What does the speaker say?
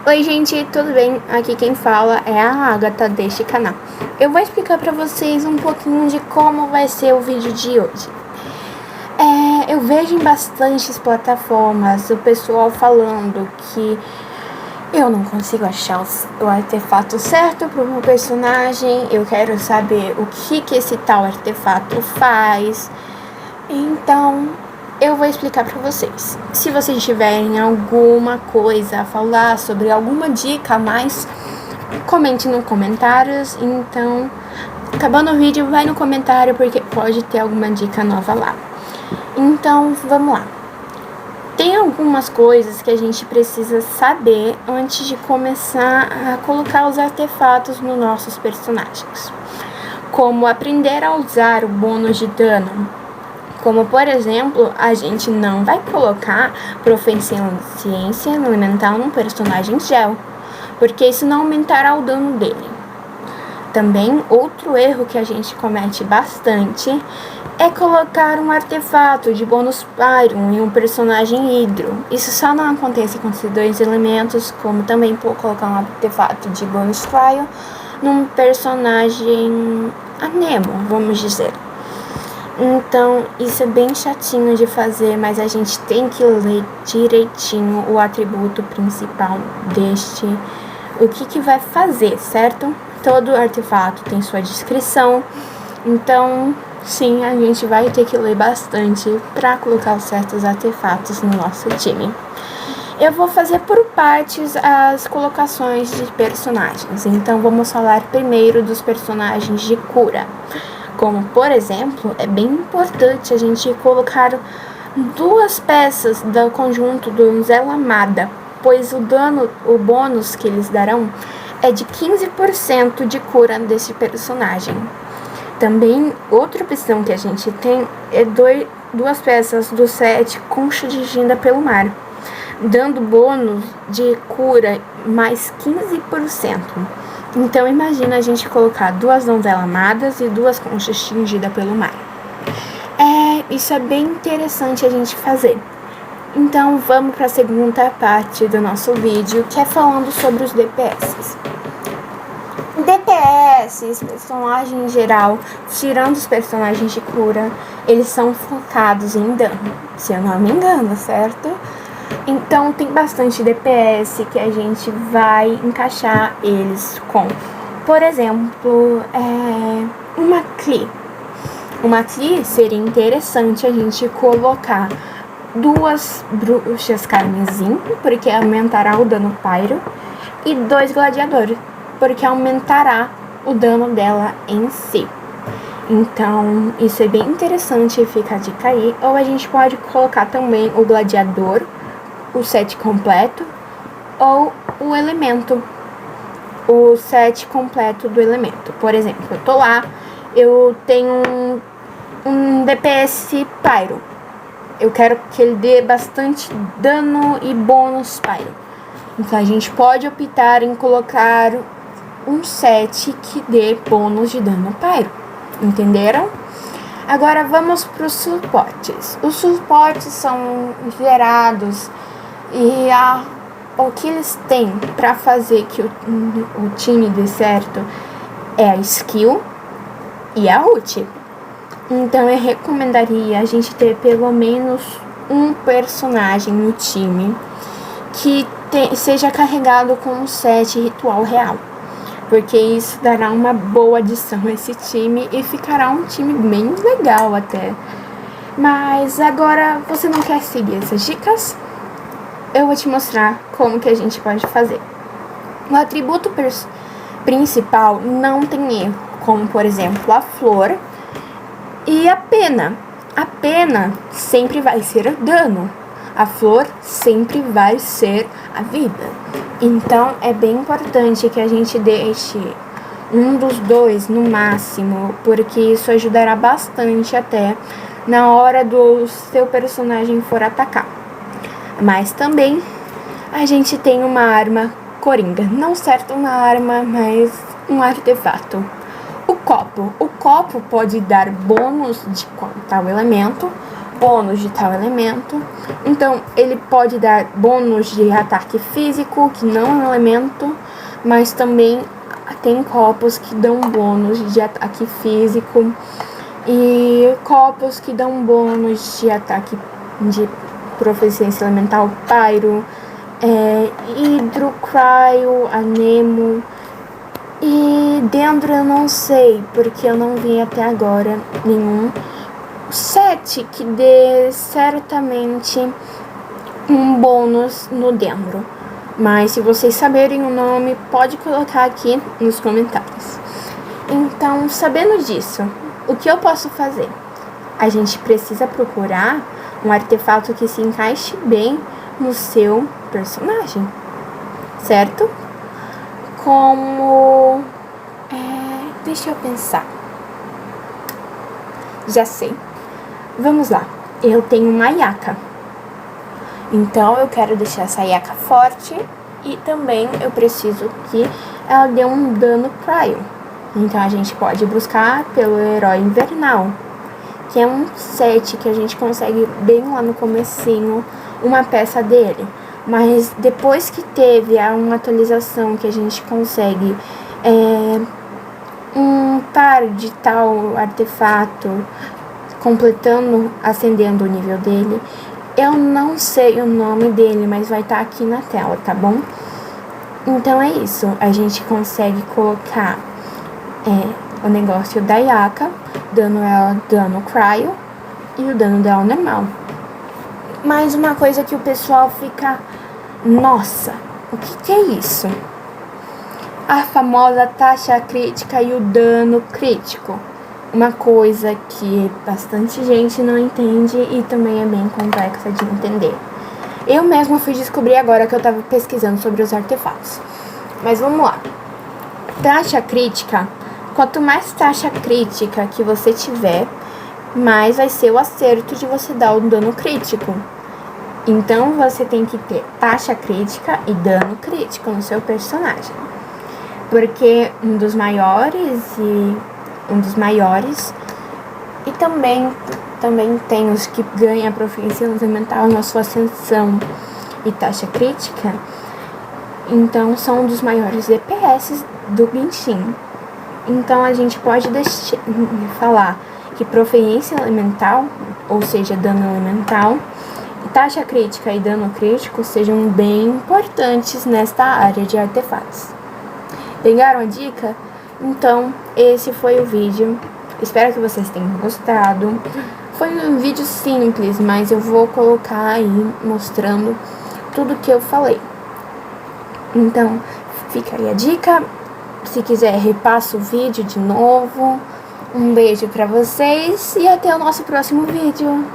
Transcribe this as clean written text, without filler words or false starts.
Oi gente, tudo bem? Aqui quem fala é a Agatha deste canal. Eu vou explicar pra vocês um pouquinho de como vai ser o vídeo de hoje. Eu vejo em bastantes plataformas o pessoal falando que eu não consigo achar o artefato certo pro meu personagem. Eu quero saber o que esse tal artefato faz. Então, eu vou explicar pra vocês. Se vocês tiverem alguma coisa a falar sobre alguma dica a mais, comente nos comentários. Então, acabando o vídeo, vai no comentário porque pode ter alguma dica nova lá. Então, vamos lá. Tem algumas coisas que a gente precisa saber antes de começar a colocar os artefatos nos nossos personagens. Como aprender a usar o bônus de dano. Como, por exemplo, a gente não vai colocar proficiência elemental num personagem gel, porque isso não aumentará o dano dele. Também, outro erro que a gente comete bastante é colocar um artefato de bônus Pyron em um personagem hidro. Isso só não acontece com esses dois elementos, como também colocar um artefato de bônus Cryo num personagem anemo, vamos dizer. Então, isso é bem chatinho de fazer, mas a gente tem que ler direitinho o atributo principal o que vai fazer, certo? Todo artefato tem sua descrição, então, sim, a gente vai ter que ler bastante para colocar os certos artefatos no nosso time. Eu vou fazer por partes as colocações de personagens, então vamos falar primeiro dos personagens de cura. Como, por exemplo, é bem importante a gente colocar 2 peças do conjunto do Zelamada, pois o bônus que eles darão é de 15% de cura desse personagem. Também, outra opção que a gente tem é 2 peças do set Concha de Ginda pelo Mar, dando bônus de cura mais 15%. Então, imagina a gente colocar 2 donzelas amadas e 2 conchas tingidas pelo mar. Isso é bem interessante a gente fazer. Então, vamos para a segunda parte do nosso vídeo, que é falando sobre os DPS. DPS, personagens em geral, tirando os personagens de cura, eles são focados em dano, se eu não me engano, certo? Então, tem bastante DPS que a gente vai encaixar eles com, por exemplo, uma Cli. Uma Cli seria interessante a gente colocar 2 bruxas carmesim, porque aumentará o dano pyro, e 2 gladiadores, porque aumentará o dano dela em si. Então, isso é bem interessante, fica a dica aí. Ou a gente pode colocar também o gladiador, o set completo, ou o elemento, o set completo do elemento. Por exemplo, eu tô lá, eu tenho um DPS Pyro, eu quero que ele dê bastante dano e bônus Pyro, então a gente pode optar em colocar um set que dê bônus de dano Pyro, entenderam? Agora vamos para os suportes. Os suportes são gerados e o que eles têm para fazer que o time dê certo é a skill e a ult. Então eu recomendaria a gente ter pelo menos um personagem no time que seja carregado com um set ritual real, porque isso dará uma boa adição a esse time e ficará um time bem legal até. Mas agora, você não quer seguir essas dicas? Eu vou te mostrar como que a gente pode fazer. O atributo principal não tem erro, como por exemplo a flor e a pena. A pena sempre vai ser o dano, a flor sempre vai ser a vida. Então é bem importante que a gente deixe um dos 2 no máximo, porque isso ajudará bastante até na hora do seu personagem for atacar. Mas também a gente tem uma arma coringa, não certo uma arma, mas um artefato. O copo pode dar bônus de tal elemento, bônus de tal elemento. Então, ele pode dar bônus de ataque físico, que não é um elemento, mas também tem copos que dão bônus de ataque físico e copos que dão bônus de ataque de proficiência elemental, pyro, hidro, cryo, anemo. E dentro eu não sei, porque eu não vi até agora nenhum set que dê certamente um bônus no dendro. Mas se vocês saberem o nome, pode colocar aqui nos comentários. Então, sabendo disso, o que eu posso fazer? A gente precisa procurar um artefato que se encaixe bem no seu personagem, certo? Como... deixa eu pensar. Já sei. Vamos lá. Eu tenho uma Yaka. Então, eu quero deixar essa Yaka forte. E também eu preciso que ela dê um dano cryo. Então, a gente pode buscar pelo Herói Invernal, que é um set que a gente consegue bem lá no comecinho uma peça dele. Mas depois que teve uma atualização que a gente consegue um par de tal artefato, completando, acendendo o nível dele. Eu não sei o nome dele, mas vai estar aqui na tela, tá bom? Então é isso, a gente consegue colocar o negócio da Yaka, dando ela dano cryo e o dano dela normal. Mas uma coisa que o pessoal fica... Nossa, o que é isso? A famosa taxa crítica e o dano crítico. Uma coisa que bastante gente não entende e também é bem complexa de entender. Eu mesma fui descobrir agora que eu estava pesquisando sobre os artefatos. Mas vamos lá. Taxa crítica. Quanto mais taxa crítica que você tiver, mais vai ser o acerto de você dar o dano crítico. Então, você tem que ter taxa crítica e dano crítico no seu personagem. Porque um dos maiores e também tem os que ganham a proficiência elemental na sua ascensão e taxa crítica. Então, são um dos maiores DPS do Genshin. Então, a gente pode falar que proficiência elemental, ou seja, dano elemental, taxa crítica e dano crítico sejam bem importantes nesta área de artefatos. Pegaram a dica? Então, esse foi o vídeo. Espero que vocês tenham gostado. Foi um vídeo simples, mas eu vou colocar aí mostrando tudo que eu falei. Então, fica aí a dica. Se quiser, repassa o vídeo de novo. Um beijo pra vocês e até o nosso próximo vídeo.